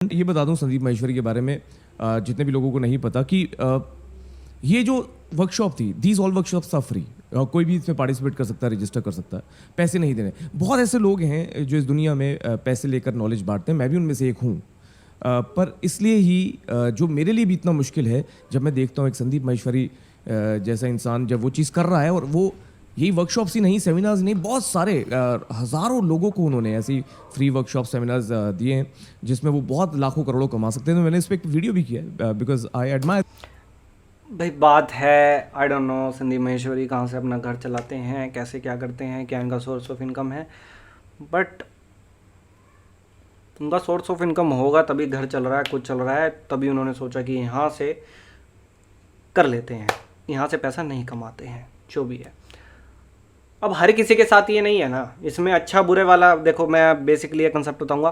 ये बता दूं संदीप माहेश्वरी के बारे में, जितने भी लोगों को नहीं पता कि ये जो वर्कशॉप थी, these all workshops are free. कोई भी इसमें पार्टिसिपेट कर सकता है, रजिस्टर कर सकता है, पैसे नहीं देने। बहुत ऐसे लोग हैं जो इस दुनिया में पैसे लेकर नॉलेज बांटते हैं, मैं भी उनमें से एक हूँ। पर इसलिए ही जो मेरे लिए भी इतना मुश्किल है, जब मैं देखता हूँ एक संदीप माहेश्वरी जैसा इंसान जब वो चीज़ कर रहा है, और वो यही वर्कशॉप्स ही नहीं, सेमिनार्स नहीं, बहुत सारे हज़ारों लोगों को उन्होंने ऐसी फ्री वर्कशॉप सेमिनार्स दिए हैं जिसमें वो बहुत लाखों करोड़ों कमा सकते हैं। तो मैंने इस पर एक वीडियो भी किया है बिकॉज आई एडमायर। भाई बात है, I don't know Sandeep Maheshwari कहाँ से अपना घर चलाते हैं, कैसे क्या करते हैं, क्या इनका सोर्स ऑफ इनकम है। बट उनका सोर्स ऑफ इनकम होगा तभी घर चल रहा है, कुछ चल रहा है, तभी उन्होंने सोचा कि यहाँ से कर लेते हैं, यहाँ से पैसा नहीं कमाते हैं, जो भी है। अब हर किसी के साथ ये नहीं है ना, इसमें अच्छा बुरे वाला। देखो मैं बेसिकली ये कंसेप्ट बताऊँगा,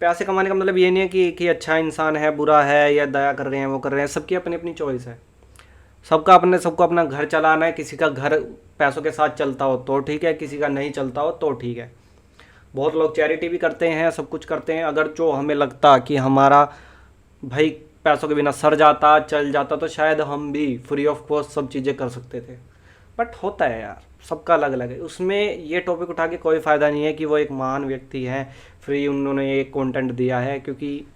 पैसे कमाने का मतलब ये नहीं है कि अच्छा इंसान है, बुरा है, या दया कर रहे हैं, वो कर रहे हैं। सबकी अपनी अपनी चॉइस है, सबको अपना घर चलाना है। किसी का घर पैसों के साथ चलता हो तो ठीक है, किसी का नहीं चलता हो तो ठीक है। बहुत लोग चैरिटी भी करते हैं, सब कुछ करते हैं। अगर जो हमें लगता कि हमारा भाई पैसों के बिना सर जाता, चल जाता, तो शायद हम भी फ्री ऑफ कॉस्ट सब चीज़ें कर सकते थे। बट होता है यार, सबका अलग अलग है। उसमें ये टॉपिक उठा के कोई फ़ायदा नहीं है कि वो एक महान व्यक्ति है, फ्री उन्होंने एक कंटेंट दिया है, क्योंकि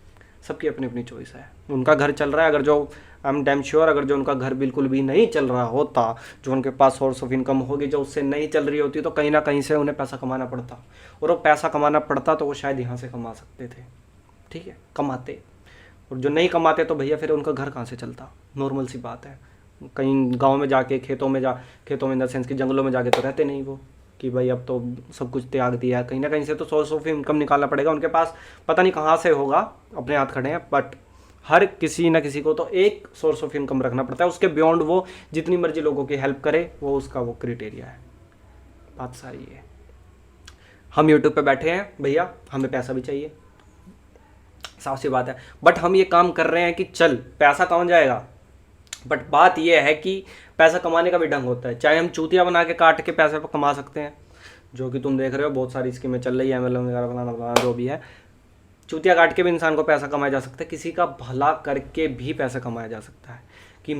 सबकी अपनी अपनी चॉइस है। उनका घर चल रहा है, अगर जो आई एम डैम श्योर, अगर जो उनका घर बिल्कुल भी नहीं चल रहा होता, जो उनके पास सोर्स ऑफ इनकम होगी जो उससे नहीं चल रही होती, तो कहीं ना कहीं से उन्हें पैसा कमाना पड़ता, और वो पैसा कमाना पड़ता तो वो शायद यहाँ से कमा सकते थे, ठीक है, कमाते। और जो नहीं कमाते तो भैया फिर उनका घर कहाँ से चलता, नॉर्मल सी बात है। कहीं गांव में जाके, खेतों में इन द सेंस कि जंगलों में जाके तो रहते नहीं वो, कि भाई अब तो सब कुछ त्याग दिया है। कहीं ना कहीं से तो सोर्स ऑफ इनकम निकालना पड़ेगा उनके पास, पता नहीं कहाँ से होगा, अपने हाथ खड़े हैं। बट हर किसी ना किसी को तो एक सोर्स ऑफ इनकम रखना पड़ता है, उसके बियॉन्ड वो जितनी मर्जी लोगों की हेल्प करे, वो उसका वो क्राइटेरिया है। बात सारी है, हम यूट्यूब पे बैठे हैं भैया, हमें पैसा भी चाहिए, साफ सी बात है। बट हम ये काम कर रहे हैं कि चल पैसा कौन जाएगा। बट बात यह है कि पैसा कमाने का भी ढंग होता है। चाहे हम चूतिया बना के काट के पैसे कमा सकते हैं, जो कि तुम देख रहे हो बहुत सारी स्कीमें चल रही है, MLM वगैरह बनाना जो भी है। चूतिया काट के भी इंसान को पैसा कमाया जा सकता है, किसी का भला करके भी पैसा कमाया जा सकता है। कि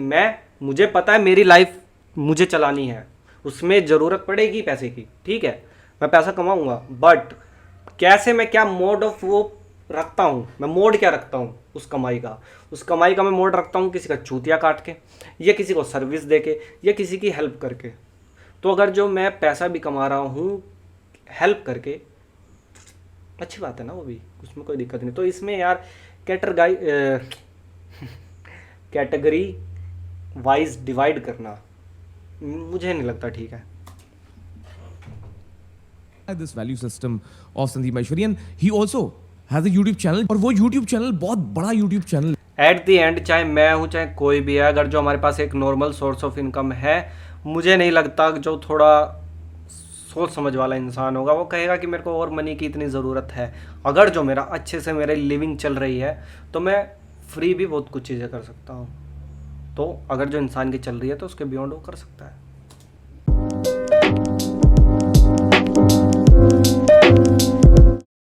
मुझे पता है मेरी लाइफ मुझे चलानी है, उसमें ज़रूरत पड़ेगी पैसे की, ठीक है, मैं पैसा कमाऊँगा। बट कैसे, मैं क्या मोड ऑफ वो रखता हूँ, मैं मोड क्या रखता हूँ उस कमाई का मैं मोड रखता हूँ किसी का चूतिया काट के, या किसी को सर्विस दे के, या किसी की हेल्प करके। तो अगर जो मैं पैसा भी कमा रहा हूँ हेल्प करके, अच्छी बात है ना, वो भी, उसमें कोई दिक्कत नहीं। तो इसमें यार कैटेगरी वाइज डिवाइड करना मुझे नहीं लगता ठीक है। This value system of Sandeep Maheshwari, and he also has a YouTube channel, और वो यूट्यूब चैनल बहुत बड़ा YouTube channel. At the and चाहे मैं हूँ चाहे कोई भी है, अगर जो हमारे पास एक नॉर्मल सोर्स ऑफ इनकम है, मुझे नहीं लगता जो थोड़ा सोच समझ वाला इंसान होगा वो कहेगा कि मेरे को और मनी की इतनी ज़रूरत है। अगर जो मेरा अच्छे से मेरी लिविंग चल रही है तो मैं फ्री भी बहुत कुछ चीज़ें कर सकता हूँ। तो अगर जो इंसान की चल रही है तो उसके बियॉन्ड वो कर सकता है।